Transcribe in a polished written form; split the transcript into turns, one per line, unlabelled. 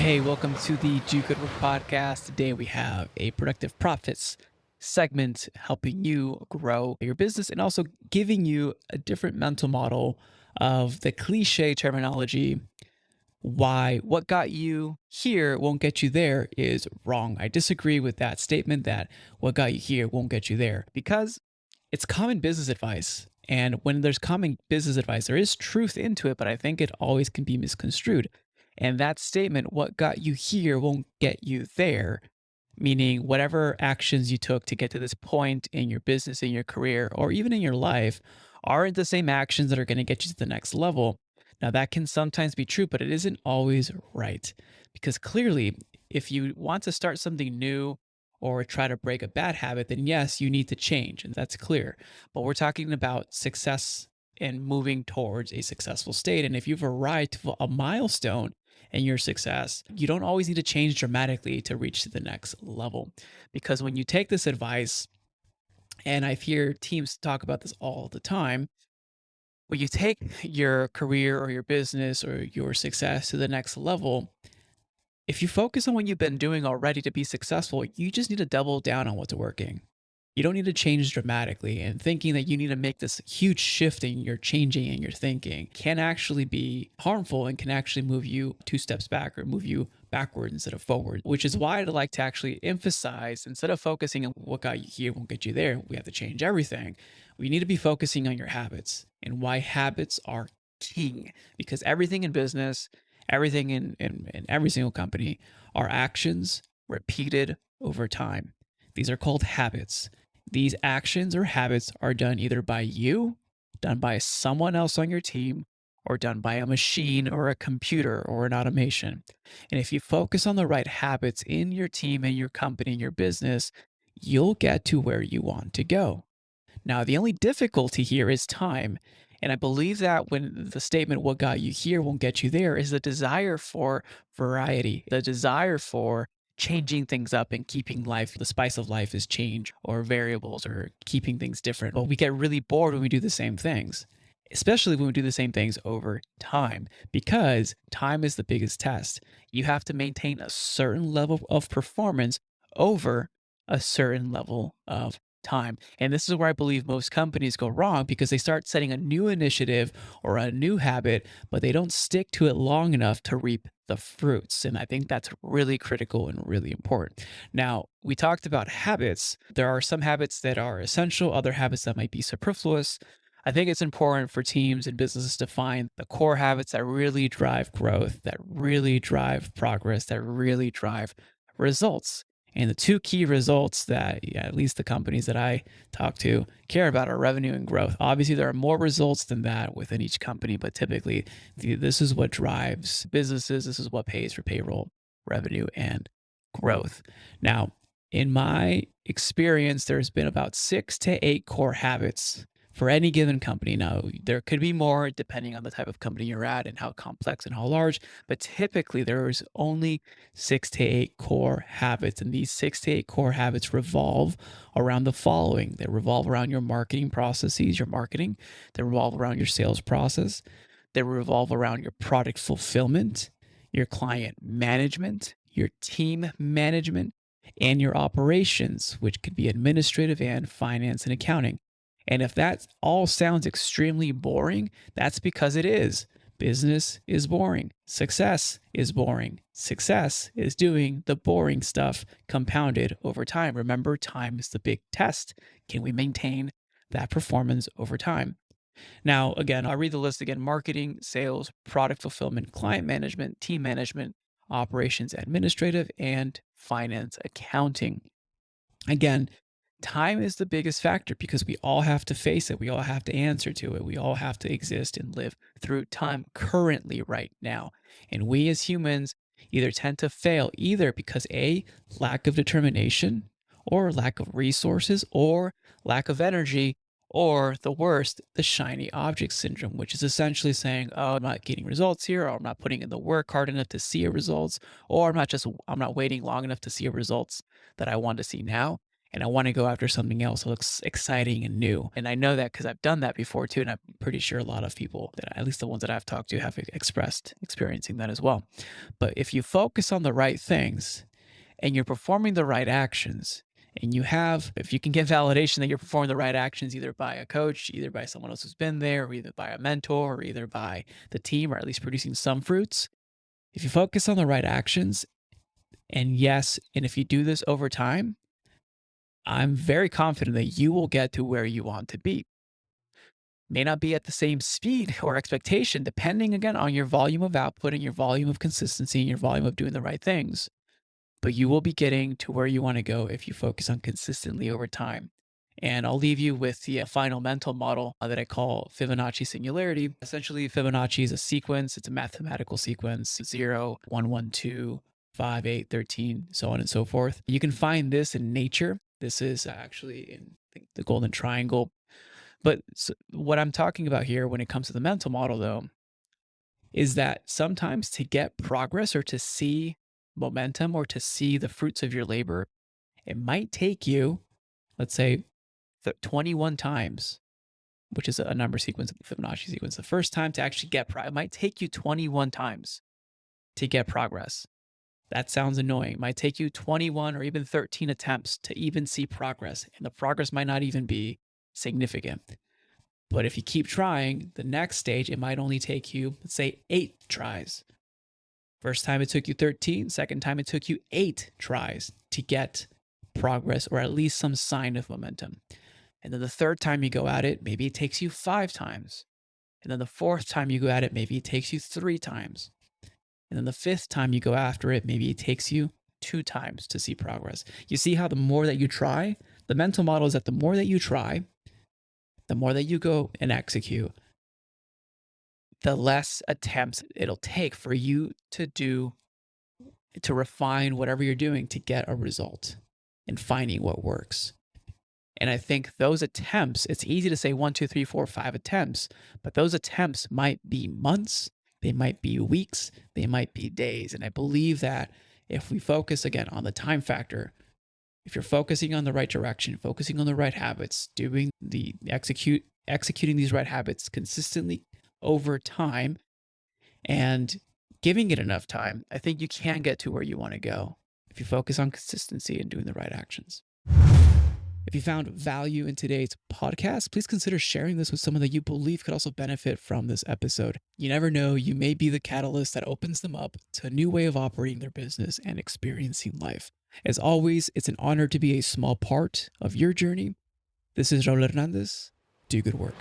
Hey, welcome to the Do Good Work podcast. Today we have a productive profits segment helping you grow your business and also giving you a different mental model of the cliche terminology. Why what got you here won't get you there is wrong. I disagree with that statement that what got you here won't get you there because it's common business advice. And when there's common business advice, there is truth into it, but I think it always can be misconstrued. And that statement, what got you here won't get you there, meaning whatever actions you took to get to this point in your business, in your career, or even in your life aren't the same actions that are going to get you to the next level. Now, that can sometimes be true, but it isn't always right. Because clearly, if you want to start something new or try to break a bad habit, then yes, you need to change. And that's clear. But we're talking about success and moving towards a successful state. And if you've arrived to a milestone in your success, you don't always need to change dramatically to reach to the next level. Because when you take this advice, and I hear teams talk about this all the time, when you take your career or your business or your success to the next level, if you focus on what you've been doing already to be successful, you just need to double down on what's working. You don't need to change dramatically, and thinking that you need to make this huge shift in your changing and your thinking can actually be harmful and can actually move you two steps back or move you backward instead of forward, which is why I'd like to actually emphasize instead of focusing on what got you here won't get you there, we have to change everything. We need to be focusing on your habits and why habits are king because everything in business, everything in every single company are actions repeated over time. These are called habits. These actions or habits are done either by you, done by someone else on your team, or done by a machine or a computer or an automation. And if you focus on the right habits in your team and your company and your business, you'll get to where you want to go. Now, the only difficulty here is time. And I believe that when the statement, what got you here won't get you there, is the desire for variety, the desire for changing things up and keeping life, the spice of life is change or variables or keeping things different. Well, we get really bored when we do the same things, especially when we do the same things over time, because time is the biggest test. You have to maintain a certain level of performance over a certain level of time. And this is where I believe most companies go wrong because they start setting a new initiative or a new habit, but they don't stick to it long enough to reap the fruits. And I think that's really critical and really important. Now, we talked about habits. There are some habits that are essential, other habits that might be superfluous. I think it's important for teams and businesses to find the core habits that really drive growth, that really drive progress, that really drive results. And the two key results that at least the companies that I talk to care about are revenue and growth. Obviously, there are more results than that within each company, but typically this is what drives businesses. This is what pays for payroll, revenue, and growth. Now, in my experience, there's been about 6 to 8 core habits for any given company. Now, there could be more depending on the type of company you're at and how complex and how large, but typically there's only 6 to 8 core habits. And these 6 to 8 core habits revolve around the following. They revolve around your marketing processes, your marketing, they revolve around your sales process, they revolve around your product fulfillment, your client management, your team management, and your operations, which could be administrative and finance and accounting. And if that all sounds extremely boring, that's because it is. Business is boring. Success is boring. Success is doing the boring stuff compounded over time. Remember, time is the big test. Can we maintain that performance over time? Now, again, I'll read the list again: marketing, sales, product fulfillment, client management, team management, operations administrative, and finance accounting. Again, time is the biggest factor because we all have to face it. We all have to answer to it. We all have to exist and live through time currently right now. And we as humans either tend to fail either because A, lack of determination or lack of resources or lack of energy, or the worst, the shiny object syndrome, which is essentially saying, oh, I'm not getting results here, or I'm not putting in the work hard enough to see a results, or I'm not waiting long enough to see a results that I want to see now. and I want to go after something else that looks exciting and new. And I know that because I've done that before too. And I'm pretty sure a lot of people, that at least the ones that I've talked to, have expressed experiencing that as well. But if you focus on the right things and you're performing the right actions, and if you can get validation that you're performing the right actions, either by a coach, either by someone else who's been there, or either by a mentor, or either by the team, or at least producing some fruits, if you focus on the right actions, and if you do this over time, I'm very confident that you will get to where you want to be. May not be at the same speed or expectation, depending again on your volume of output and your volume of consistency and your volume of doing the right things. But you will be getting to where you want to go if you focus on consistently over time. And I'll leave you with the final mental model that I call Fibonacci singularity. Essentially, Fibonacci is a sequence. It's a mathematical sequence: 0, 1, 1, 2, 5, 8, 13, so on and so forth. You can find this in nature. This is actually in the Golden Triangle. But what I'm talking about here when it comes to the mental model, though, is that sometimes to get progress or to see momentum or to see the fruits of your labor, it might take you, let's say, 21 times, which is a number sequence, Fibonacci sequence. The first time to actually get it might take you 21 times to get progress. That sounds annoying. It might take you 21 or even 13 attempts to even see progress, and the progress might not even be significant. But if you keep trying, the next stage, it might only take you, let's say, 8 tries. First time it took you 13, second time it took you 8 tries to get progress or at least some sign of momentum. And then the third time you go at it, maybe it takes you 5 times. And then the fourth time you go at it, maybe it takes you 3 times. And then the fifth time you go after it, maybe it takes you 2 times to see progress. You see how the more that you try, the mental model is that the more that you try, the more that you go and execute, the less attempts it'll take for you to refine whatever you're doing to get a result and finding what works. And I think those attempts, it's easy to say 1, 2, 3, 4, 5 attempts, but those attempts might be months, they might be weeks, they might be days. And I believe that if we focus again on the time factor, if you're focusing on the right direction, focusing on the right habits, executing these right habits consistently over time and giving it enough time, I think you can get to where you want to go if you focus on consistency and doing the right actions. If you found value in today's podcast, please consider sharing this with someone that you believe could also benefit from this episode. You never know, you may be the catalyst that opens them up to a new way of operating their business and experiencing life. As always, it's an honor to be a small part of your journey. This is Raul Hernandez. Do good work.